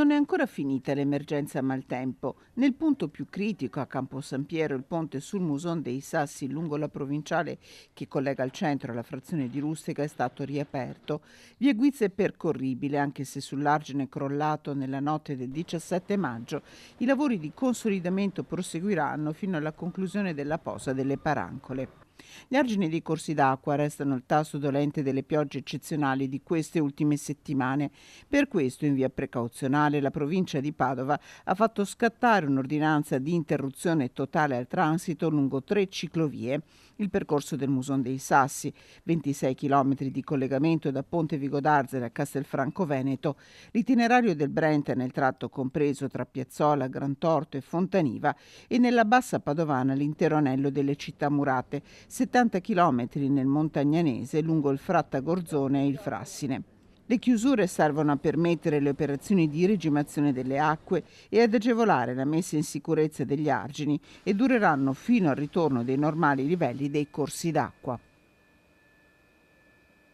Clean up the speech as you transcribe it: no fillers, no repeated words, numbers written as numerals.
Non è ancora finita l'emergenza maltempo. Nel punto più critico, a Campo San Piero, il ponte sul Muson dei Sassi lungo la provinciale che collega il centro alla frazione di Rustica è stato riaperto. Via Guizza è percorribile, anche se sull'argine crollato nella notte del 17 maggio. I lavori di consolidamento proseguiranno fino alla conclusione della posa delle parancole. Gli argini dei corsi d'acqua restano il tasto dolente delle piogge eccezionali di queste ultime settimane. Per questo, in via precauzionale, la provincia di Padova ha fatto scattare un'ordinanza di interruzione totale al transito lungo 3 ciclovie. Il percorso del Muson dei Sassi, 26 km di collegamento da Ponte Vigodarzere a Castelfranco Veneto, l'itinerario del Brenta nel tratto compreso tra Piazzola, Grantorto e Fontaniva e nella bassa padovana l'intero anello delle città murate, 70 km nel Montagnanese lungo il Frattagorzone e il Frassine. Le chiusure servono a permettere le operazioni di regimazione delle acque e ad agevolare la messa in sicurezza degli argini e dureranno fino al ritorno dei normali livelli dei corsi d'acqua.